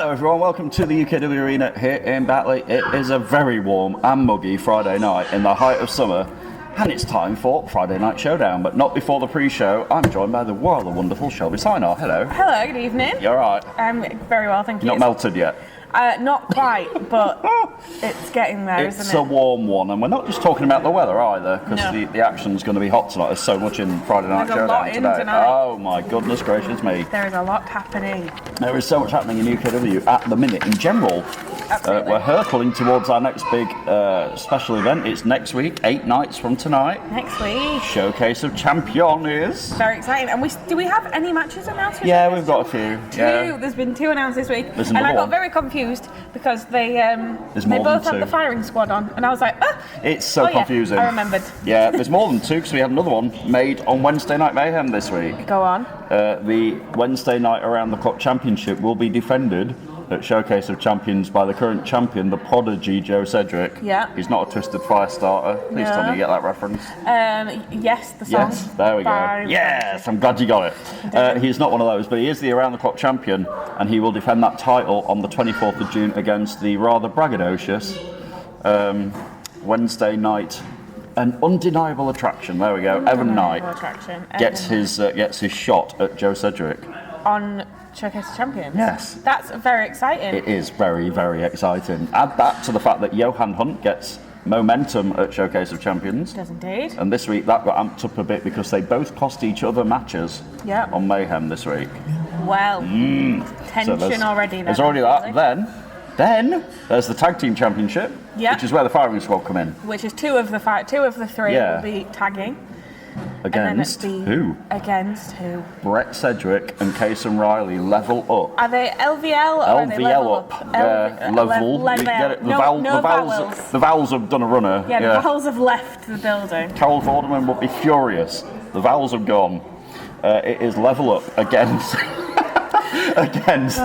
Hello everyone, welcome to the UKW Arena here in Batley. It is a very warm and muggy Friday night in the height of summer, and it's time for Friday Night Showdown, but not before the pre-show. I'm joined by the rather wonderful Shelby Sinar. Hello. Hello, good evening. You alright? I'm very well, thank you. Not melted yet? Not quite, but it's getting there, isn't it? It's a warm one, and we're not just talking about the weather either, because No. the action's going to be hot tonight. There's so much in Friday Night There's a lot Showdown in today. tonight. Oh my goodness gracious me. There is a lot happening. There is so much happening in UKW at the minute in general. Absolutely. We're hurtling towards our next big special event. It's next week, 8 nights from tonight. Next week. Showcase of Champions. Very exciting. And do we have any matches announced? Yeah, we've got a few. Two. There's been 2 announced this week. There's and I another got one. very confused because they more both than have the 2. firing squad on. And I was like, It's so confusing. Yeah, I remembered. Yeah, there's more than 2 because we have another one made on Wednesday Night Mayhem this week. Go on. The Wednesday Night Around the Clock Championship will be defended at Showcase of Champions by the current champion, the prodigy Joe Cedric. Yeah. He's not a Twisted Fire starter. Please tell me you get that reference. Yes, the song. Yes, there we go. Yes, I'm glad you got it. He's not one of those, but he is the Around the Clock champion, and he will defend that title on the 24th of June against the rather braggadocious Wednesday night. An undeniable attraction. There we go. Evan Knight gets his shot at Joe Cedric on Showcase of Champions. Yes. That's very exciting. It is very, very exciting. Add that to the fact that Johan Hunt gets momentum at Showcase of Champions. Does indeed. And this week that got amped up a bit because they both cost each other matches on Mayhem this week. Well, tension So already then. There's already that. Then there's the Tag Team Championship, which is where the firing squad come in. Which is two of the 3 will be tagging. Against who? Against who? Brett Cedric and Kason Riley level up. Are they LVL or are they level up? Level. Level. You get it? No vowels. The vowels have done a runner. Yeah, the vowels have left the building. Carol Vorderman would be furious. The vowels have gone. It is level up against against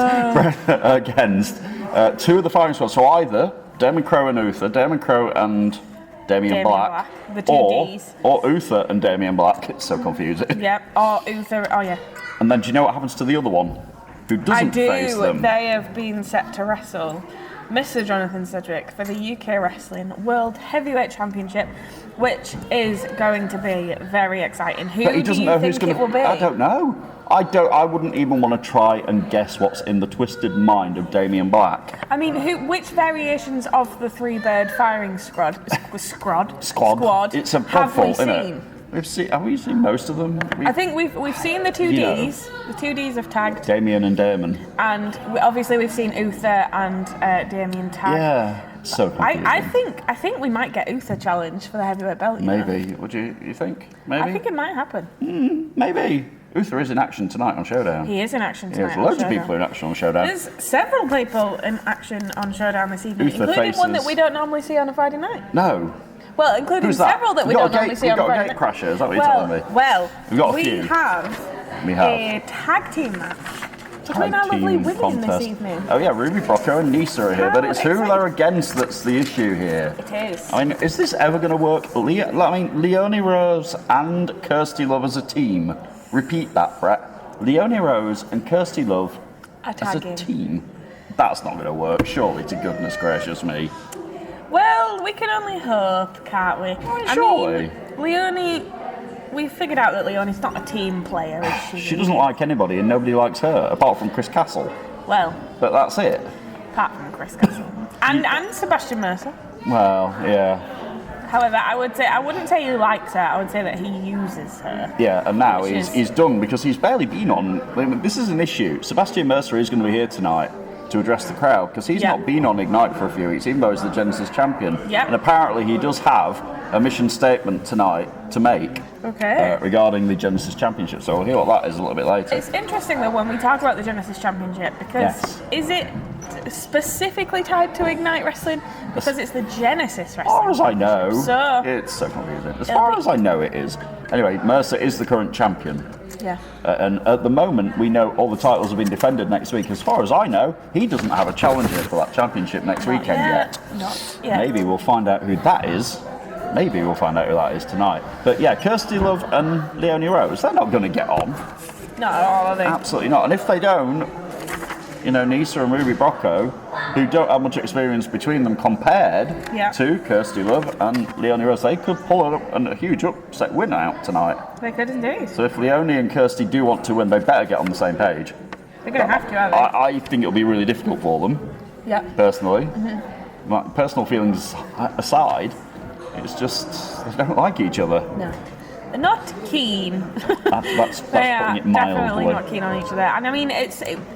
2 of the firing squad. So either Damon Crow and Uther, Damon Crow and Damian Black. The 2 Ds. Or Uther and Damian Black. It's so confusing. Yep. Or Uther. Oh yeah. And then do you know what happens to the other one? Who doesn't face them? They have been set to wrestle Mr. Jonathan Cedric for the UK Wrestling World Heavyweight Championship, which is going to be very exciting. Who But he doesn't do you know who's think it will be? I don't know. I wouldn't even want to try and guess what's in the twisted mind of Damian Black. I mean, which variations of the 3-bird firing squad? It's a have we isn't seen? it? Have we seen most of them? I think we've seen the 2 Ds. The 2 Ds have tagged. Damien and Damon. And obviously we've seen Uther and Damien tag. Yeah, so confusing. I think we might get Uther challenged for the heavyweight belt. Maybe. Would you think? Maybe. I think it might happen. Maybe. Uther is in action tonight on Showdown. He is in action tonight. There's loads of people in action on Showdown. There's several people in action on Showdown this evening, Uther including faces... one that we don't normally see on a Friday night. No. Well, including several that we don't normally see on a Friday night. We've got a gate crasher, is that what you're telling me? Well, we've got a few. We have a tag team match between our lovely women this evening. Oh yeah, Ruby Brocco and Nisa are here, but it's who they're against that's the issue here. It is. I mean, is this ever going to work? Leonie Rose and Kirsty Love as a team. Repeat that, Brett. Leonie Rose and Kirsty Love as a team. That's not going to work, surely, to goodness gracious me. Well, we can only hope, can't we? Surely. I mean, Leonie, we figured out that Leonie's not a team player, is she? She doesn't like anybody and nobody likes her, apart from Chris Castle. Well. But that's it. Apart from Chris Castle. and Sebastian Mercer. Well, yeah. However, I wouldn't say he likes her, I would say that he uses her. Yeah, and now he's done because he's barely been on. I mean, this is an issue. Sebastian Mercer is going to be here tonight to address the crowd because he's not been on Ignite for a few weeks, even though he's the Genesis champion. Yep. And apparently he does have a mission statement tonight to make regarding the Genesis Championship. So we'll hear what that is a little bit later. It's interesting though when we talk about the Genesis Championship because is it specifically tied to Ignite Wrestling? Because it's the Genesis Wrestling. As far as I know, so it's so confusing. As far as I know, it is. Anyway, Mercer is the current champion. Yeah. And at the moment, we know all the titles have been defended next week. As far as I know, he doesn't have a challenger for that championship next weekend yet. Not yet. Maybe we'll find out who that is. Maybe we'll find out who that is tonight. But yeah, Kirsty Love and Leonie Rose, they're not going to get on. Not at all, are they? Absolutely not. And if they don't, Nisa and Ruby Brocco, who don't have much experience between them compared to Kirsty Love and Leonie Rose. They could pull a huge upset win out tonight. They could indeed. So if Leonie and Kirsty do want to win, they better get on the same page. They're going to have to, aren't they? I think it'll be really difficult for them, personally. My personal feelings aside, it's just they don't like each other. No. They're not keen. That's They are putting it mildly. definitely not keen on each other. And I mean,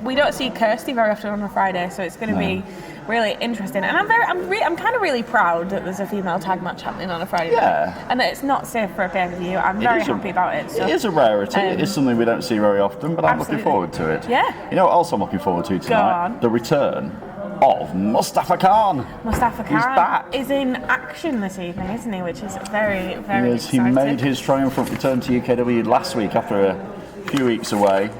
we don't see Kirsty very often on a Friday, so it's going to be really interesting. And I'm kind of really proud that there's a female tag match happening on a Friday night, and that it's not safe for a pay-per-view. I'm very happy about it. So. It is a rarity. It is something we don't see very often, but I'm looking forward to it. Yeah. You know what else I'm looking forward to tonight? The return of Mustafa Khan. Mustafa Khan He's back. is in action this evening, isn't he? Which is very, very exciting. He made his triumphant return to UKW last week after a few weeks away.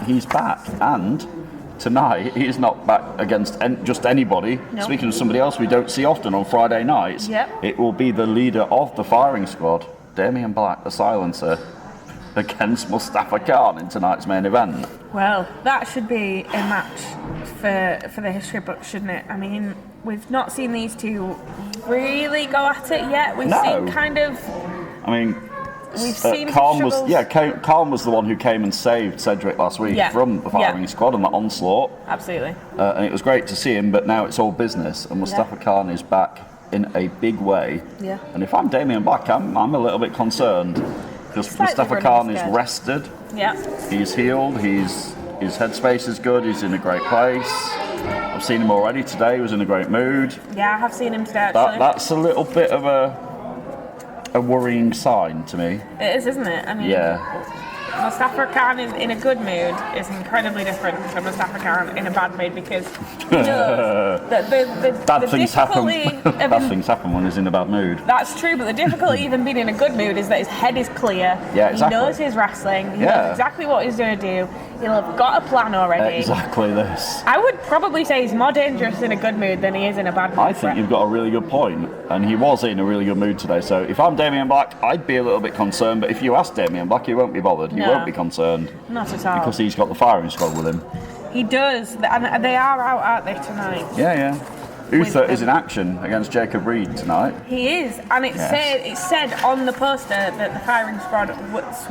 He's back, and tonight he's not back against just anybody. Nope. Speaking of somebody else we don't see often on Friday nights, it will be the leader of the firing squad, Damien Black, the silencer, against Mustafa Khan in tonight's main event. Well, that should be a match for the history books, shouldn't it? I mean, we've not seen these two really go at it yet. We've seen kind of. I mean, we've seen Khan was the one who came and saved Cedric last week from the firing squad and the onslaught. Absolutely. And it was great to see him, but now it's all business, and Mustafa Khan is back in a big way. Yeah. And if I'm Damien Black, I'm a little bit concerned. Because Mustafa Khan is rested. Yeah. He's healed. His headspace is good. He's in a great place. I've seen him already today. He was in a great mood. Yeah, I have seen him today. Actually. That's a little bit of a worrying sign to me. It is, isn't it? I mean, Mustafa Khan in a good mood is incredibly different to Mustafa Khan in a bad mood, because you know, the bad things happen. Bad things happen when he's in a bad mood. That's true, but the difficulty even being in a good mood is that his head is clear. Yeah, exactly. He knows his wrestling. He knows exactly what he's going to do. He'll have got a plan already. Exactly this. I would probably say he's more dangerous in a good mood than he is in a bad mood. I think you've got a really good point, and he was in a really good mood today. So if I'm Damien Black, I'd be a little bit concerned. But if you ask Damien Black, he won't be bothered. He won't be concerned. Not at all. Because he's got the firing squad with him. He does, and they are out, aren't they, tonight? Yeah. Uther is in action against Jacob Reed tonight. He is, and it said on the poster that the firing squad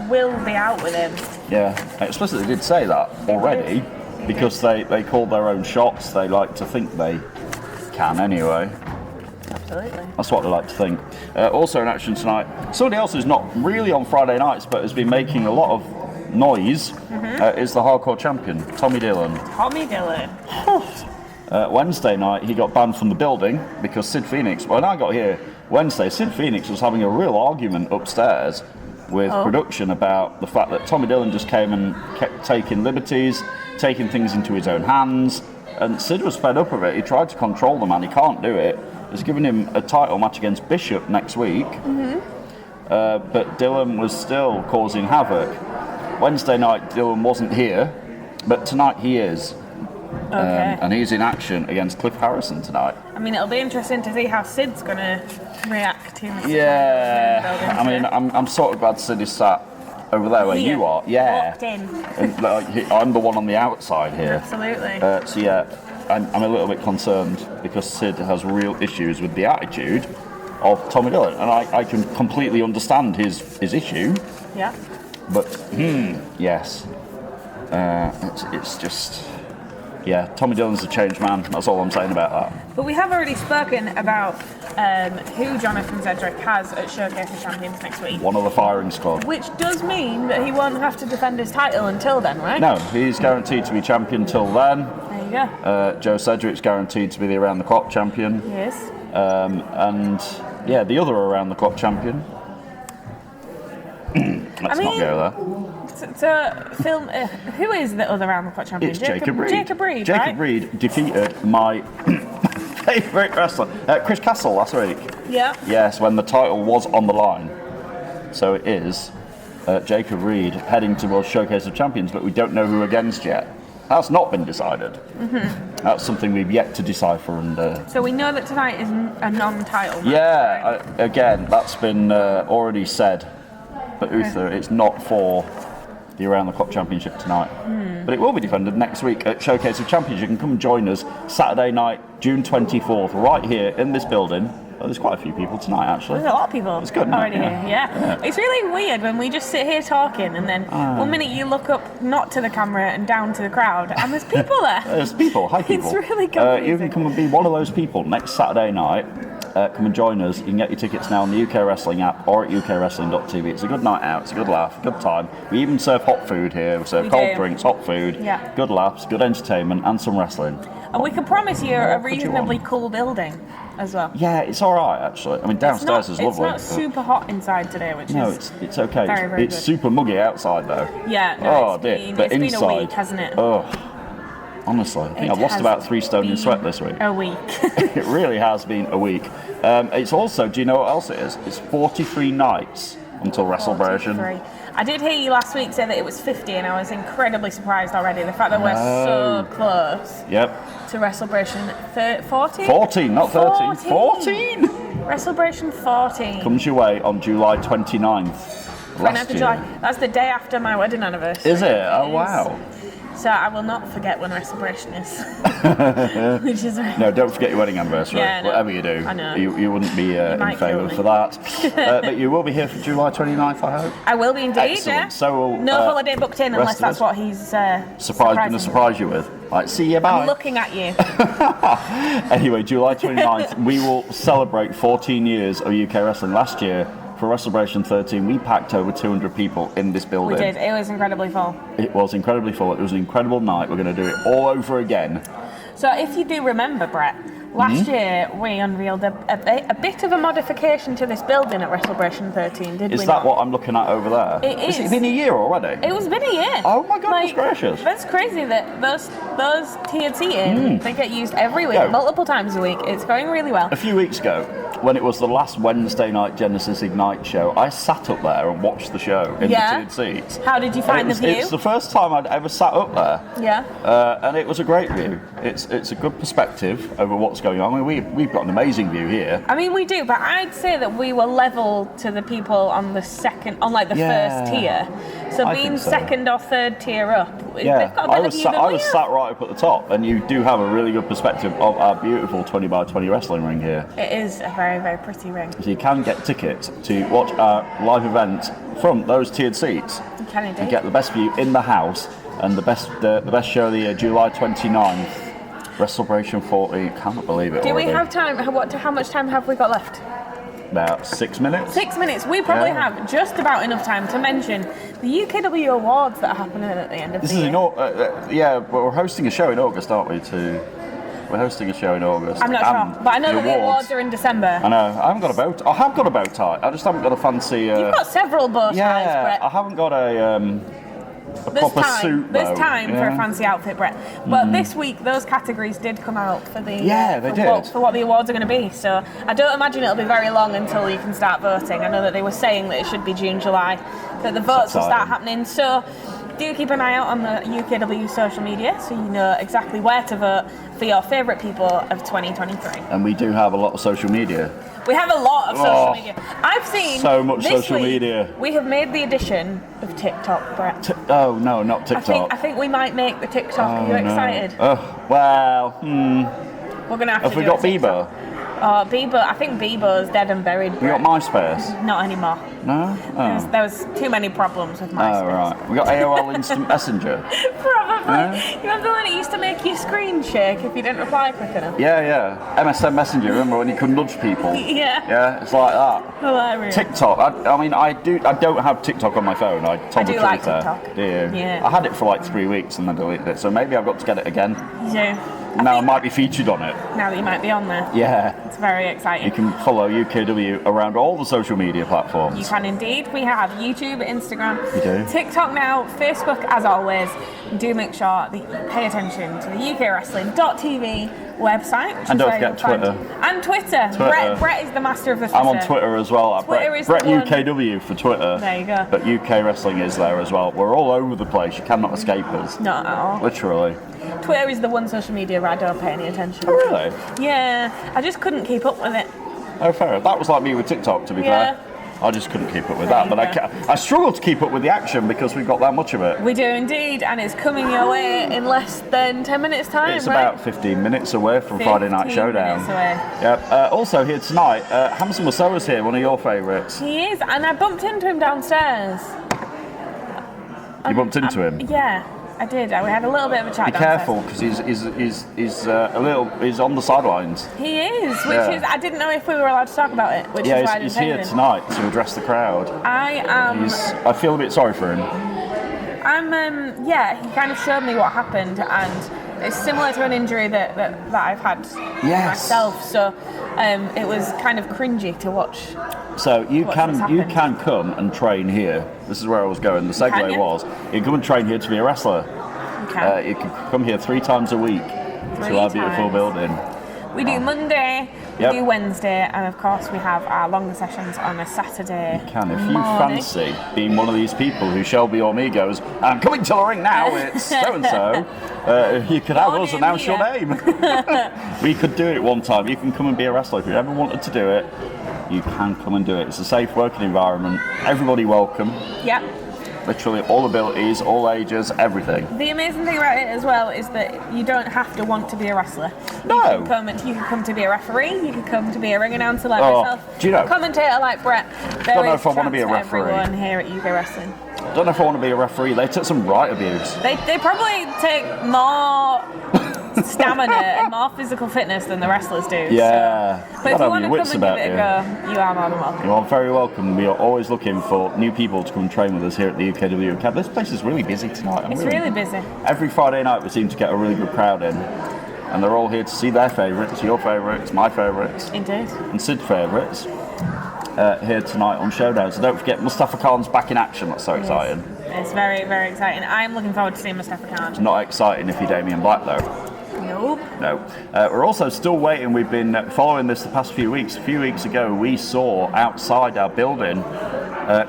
will be out with him. Yeah, I explicitly did say that already, because they called their own shots. They like to think they can anyway. Absolutely. That's what they like to think. Also in action tonight, somebody else who's not really on Friday nights but has been making a lot of noise is the hardcore champion, Tommy Dillon. Tommy Dillon. Wednesday night he got banned from the building because Sid Phoenix, when I got here Wednesday, Sid Phoenix was having a real argument upstairs with production about the fact that Tommy Dillon just came and kept taking liberties, taking things into his own hands, and Sid was fed up of it. He tried to control the man, he can't do it. He's given him a title match against Bishop next week, but Dillon was still causing havoc. Wednesday night Dillon wasn't here, but tonight he is. And he's in action against Cliff Harrison tonight. I mean, it'll be interesting to see how Sid's going to react to him. Yeah, I mean, I'm sort of glad Sid is sat over there where you are. Yeah. Walked in. And, I'm the one on the outside here. Absolutely. So yeah, I'm a little bit concerned because Sid has real issues with the attitude of Tommy Dillon, and I can completely understand his issue. Yeah. But yes, it's just. Yeah, Tommy Dillon's a changed man. That's all I'm saying about that. But we have already spoken about who Jonathan Cedric has at Showcase of Champions next week. One of the firing squad. Which does mean that he won't have to defend his title until then, right? No, he's guaranteed to be champion till then. There you go. Joe Cedric's guaranteed to be the around the clock champion. Yes. And yeah, the other around the clock champion. Let's not go there. So, Phil, who is the other round the clock champion? It's Jacob Reed. Jacob Reed, Jacob Reed defeated my favourite wrestler, Chris Castle, last week. Yeah. Yes, when the title was on the line. So it is Jacob Reed heading towards Showcase of Champions, but we don't know who against yet. That's not been decided. That's something we've yet to decipher. And so we know that tonight is a non-title match. Yeah, right? Again, that's been already said. But Uther, it's not for the Around the Clock Championship tonight. But it will be defended next week at Showcase of Champions. You can come join us Saturday night, June 24th, right here in this building. Oh, there's quite a few people tonight, actually. There's a lot of people. It's good, already yeah. here. Yeah. It's really weird when we just sit here talking, and then one minute you look up not to the camera and down to the crowd, and there's people there. There's people. Hi, people. It's really confusing. You can come and be one of those people next Saturday night. Come and join us. You can get your tickets now on the UK Wrestling app or at ukwrestling.tv. It's a good night out. It's a good laugh, good time. We even serve hot food here. We serve cold drinks, hot food, good laughs, good entertainment, and some wrestling. And we can promise you a reasonably cool building as well. Yeah, it's all right actually. I mean, downstairs is lovely. It's not super hot inside today, which is it's okay. Very, very it's good. super muggy outside though. Yeah, no, but it's inside, been a week, hasn't it? Oh, honestly, I think I've lost about 3 stone in sweat this week. A week. It really has been a week. It's also, do you know what else it is? It's 43 nights until WrestleBration. I did hear you last week say that it was 50, and I was incredibly surprised already. The fact that we're so close to WrestleBration 14? 14, not 13. 14! WrestleBration 14. Comes your way on July 29th. Last year. July. That's the day after my wedding anniversary. Is it? Oh, wow. So I will not forget when WrestleBration is. Which is no, don't forget your wedding anniversary. Yeah, no. Whatever you do, I know. You wouldn't be in favour for that. But you will be here for July 29th, I hope. I will be indeed. Excellent. Yeah. So we'll, no holiday booked in unless that's what he's going to surprise you with. Like, see you, bye. I'm looking at you. Anyway, July 29th, we will celebrate 14 years of UK wrestling. Last year, for WrestleBration 13, we packed over 200 people in this building. We did. It was incredibly full. It was incredibly full. It was an incredible night. We're going to do it all over again. So if you do remember, Brett, last year we unveiled a bit of a modification to this building at WrestleBration 13, did we not? Is that what I'm looking at over there? It is. Has it been a year already? It was been a year. Oh my goodness gracious. That's crazy that those tiered seating, they get used every week, multiple times a week. It's going really well. A few weeks ago, when it was the last Wednesday night Genesis Ignite show, I sat up there and watched the show in the tiered seats. How did you find the view? It's the first time I'd ever sat up there. Yeah. And it was a great view. It's a good perspective over what's going on. I mean, we've got an amazing view here. I mean, we do, but I'd say that we were level to the people on the first tier. So being second or third tier up, they've got a better view than we I was sat right up at the top, and you do have a really good perspective of our beautiful 20 by 20 wrestling ring here. It is a very, very pretty ring. So you can get tickets to watch our live event from those tiered seats. You can indeed. And get the best view in the house, and the best show of the year, July 29th. WrestleBration 14, can't believe it. Do already. we have time? How much time have we got left? About 6 minutes. 6 minutes. We probably have just about enough time to mention the UKW awards that are happening at the end of the year. We're hosting a show in August, aren't we? We're hosting a show in August. I'm not sure, but I know that the awards are in December. I know. I haven't got a bow tie. I have got a bow tie. I just haven't got a fancy. You've got several bow ties, Brett. I haven't got a proper suit. There's time for a fancy outfit, Brett. But this week, those categories did come out for the for what the awards are going to be. So I don't imagine it'll be very long until you can start voting. I know that they were saying that it should be June, July, that the votes will start happening. So do keep an eye out on the UKW social media so you know exactly where to vote for your favourite people of 2023. And we do have a lot of social media. We have a lot of social media. I've seen so much social media. We have made the addition of TikTok, Brett. Oh no, not TikTok. I think we might make the TikTok. Are you excited? Oh well. We're gonna have to. Have we got Bieber? Bieber. I think Bieber's dead and buried. We got MySpace. Not anymore. No. Oh. There was too many problems with MySpace. Oh right. We got AOL Instant Messenger. Probably. Yeah. You remember when it used to make your screen shake if you didn't reply quick enough? Yeah. MSN Messenger. Remember when you could nudge people? Yeah. Yeah. It's like that. Hilarious. TikTok. I don't have TikTok on my phone. I do like TikTok. Do you? Yeah. I had it for like 3 weeks and then deleted it. So maybe I've got to get it again. Yeah. Now I might be featured on it. Now that you might be on there. Yeah. It's very exciting. You can follow UKW around all the social media platforms. You can indeed. We have YouTube, Instagram, do. TikTok now, Facebook as always. Do make sure that you pay attention to the ukwrestling.tv website. And don't forget Twitter. And Twitter. Brett is the master of the Twitter. I'm on Twitter as well. Brett UKW for Twitter. There you go. But UK Wrestling is there as well. We're all over the place. You cannot escape us. Not at all. Literally. Twitter is the one social media where I don't pay any attention. Oh, really? Yeah. I just couldn't keep up with it. Oh, fair. That was like me with TikTok, to be fair. I just couldn't keep up with that. But I struggle to keep up with the action because we've got that much of it. We do indeed, and it's coming your way in less than 10 minutes time, It's about 15 minutes away from Friday Night Showdown. Yep. Also here tonight, Hamza Mussowa's here, one of your favourites. He is, and I bumped into him downstairs. You bumped into him? Yeah. I did. We had a little bit of a chat. Be careful because he's on the sidelines. He is, which is I didn't know if we were allowed to talk about it. Which is why I didn't he's here tonight to address the crowd. I feel a bit sorry for him. He kind of showed me what happened, and it's similar to an injury that I've had myself. So it was kind of cringy to watch. So you can come and train here. This is where I was going. The segue was you can come and train here to be a wrestler. You can come here 3 times a week to our beautiful building. We do Monday, we do Wednesday, and of course we have our longer sessions on a Saturday. You can, if you fancy being one of these people who Shelby or me goes, I'm coming to the ring now, it's so-and-so, you could have us announce your name. We could do it one time. You can come and be a wrestler. If you ever wanted to do it, you can come and do it. It's a safe working environment. Everybody welcome. Yep. Literally all abilities, all ages, everything. The amazing thing about it as well is that you don't have to want to be a wrestler. No. You can come to be a referee, you can come to be a ring announcer like myself, do you know, a commentator like Brett. Don't know if I want to be a referee. Everyone here at UK Wrestling. Don't know if I want to be a referee. They took some right abuse. They probably take more stamina and more physical fitness than the wrestlers do. Yeah. So. But if you want to come and give it a go, you are more than welcome. You are very welcome. We are always looking for new people to come and train with us here at the UKW. This place is really busy tonight. It's really busy. Every Friday night we seem to get a really good crowd in. And they're all here to see their favourites, your favourites, my favourites. Indeed. And Sid's favourites. Here tonight on Showdown. So don't forget, Mustafa Khan's back in action. That's so exciting. It's very, very exciting. I'm looking forward to seeing Mustafa Khan. It's not exciting if you're Damien Black, though. Nope. No. We're also still waiting. We've been following this the past few weeks. A few weeks ago, we saw outside our building,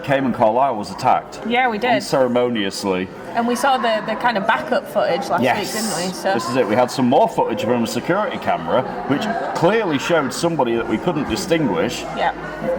Cayman Carlisle was attacked. Yeah, we did. Unceremoniously. And we saw the kind of backup footage last week, didn't we? So. This is it. We had some more footage from a security camera, which clearly showed somebody that we couldn't distinguish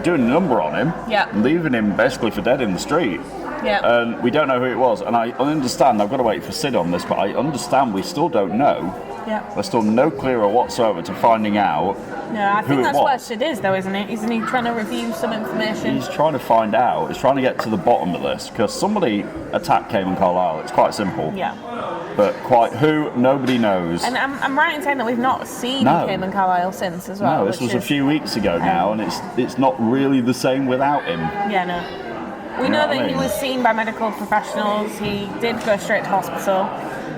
doing a number on him, and leaving him basically for dead in the street. Yeah. And we don't know who it was. And I understand, I've got to wait for Sid on this, but I understand we still don't know. Yeah. There's still no clearer whatsoever to finding out. No, I think that's what Sid is, though, isn't it? Isn't he trying to review some information? He's trying to find out. He's trying to get to the bottom of this because somebody attacked Cayman Carlisle. It's quite simple. Yeah. But quite who, nobody knows. And I'm right in saying that we've not seen Cayman Carlisle since as well. No, this was a few weeks ago now, and it's not really the same without him. Yeah, no. We know that he was seen by medical professionals. He did go straight to hospital.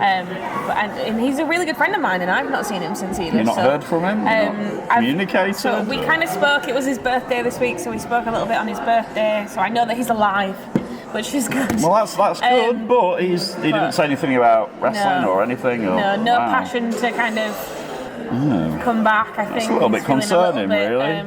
And he's a really good friend of mine, and I've not seen him since either. You've not heard from him? Not communicated? So we kind of spoke. It was his birthday this week, so we spoke a little bit on his birthday. So I know that he's alive, which is good. Well, that's good, but he didn't say anything about wrestling or anything. Or, no passion to kind of come back. I think it's a little bit concerning, really.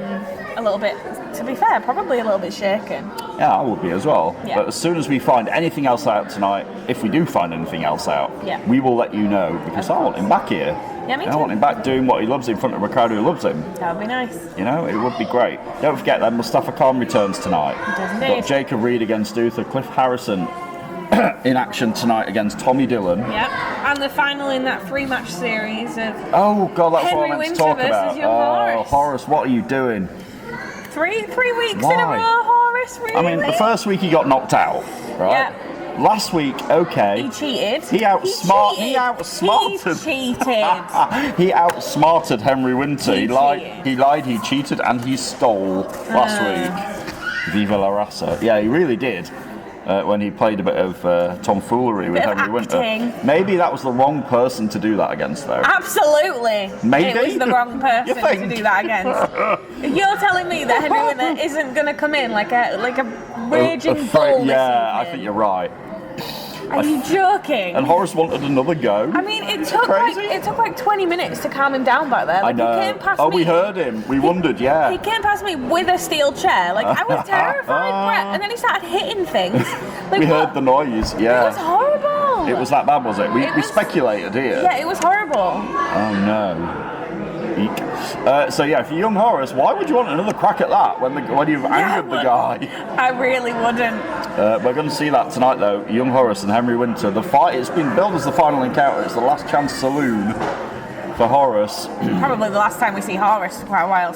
A little bit, to be fair, probably a little bit shaken. Yeah, I would be as well. Yeah. But as soon as we find anything else out tonight, if we do find anything else out, we will let you know because I want him back here. Yeah, me too. I want him back doing what he loves in front of a crowd who loves him. That would be nice. You know, it would be great. Don't forget that Mustafa Khan returns tonight. He does indeed. Got Jacob Reed against Uther, Cliff Harrison in action tonight against Tommy Dillon. Yep, and the final in that 3-match series of oh god, that's Henry what I meant Winter to talk about. Horace. Horace, what are you doing? Three weeks in a row, Horace, really? I mean, the first week he got knocked out, right? Yeah. Last week, okay. He cheated. He outsmarted. He cheated. He outsmarted Henry Winter. He lied, he cheated, and he stole last week. Viva la raza. Yeah, he really did. When he played a bit of tomfoolery with Henry Winter. Maybe that was the wrong person to do that against, though. Absolutely. Maybe. It was the wrong person to do that against. You're telling me that Henry Winter isn't going to come in like a raging bull this Yeah, evening? I think you're right. Are you joking? And Horace wanted another go. I mean, it took like 20 minutes to calm him down back there. Like, I know. He came past me. We heard him. We wondered, yeah. He came past me with a steel chair. Like, I was terrified, Brett. And then he started hitting things. Like, we heard the noise, yeah. It was horrible. It was that bad, was it? We speculated here. Yeah, it was horrible. Oh, no. Eek. So yeah, for young Horace, why would you want another crack at that when you've angered the guy? I really wouldn't. We're going to see that tonight, though. Young Horace and Henry Winter. The fight, it's been billed as the final encounter. It's the last chance saloon for Horace. Probably the last time we see Horace for quite a while.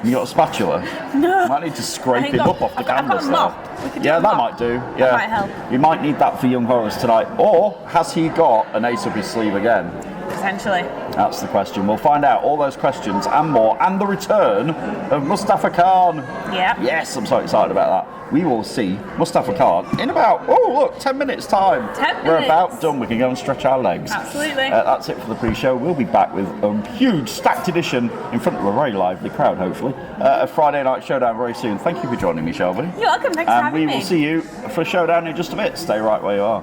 You got a spatula? No. You might need to scrape him up off the canvas. I've got a mop. Yeah, that might do. Yeah, that might help. You might need that for young Horace tonight. Or has he got an ace up his sleeve again? Potentially. That's the question. We'll find out all those questions and more, and the return of Mustafa Khan. Yeah. Yes, I'm so excited about that. We will see Mustafa Khan in about 10 minutes time. 10 minutes. We're about done. We can go and stretch our legs. Absolutely. That's it for the pre-show. We'll be back with a huge stacked edition in front of a very lively crowd, hopefully. A Friday night showdown very soon. Thank you for joining me, Shelby. You're welcome. Thanks for having me. And we will see you for Showdown in just a bit. Stay right where you are.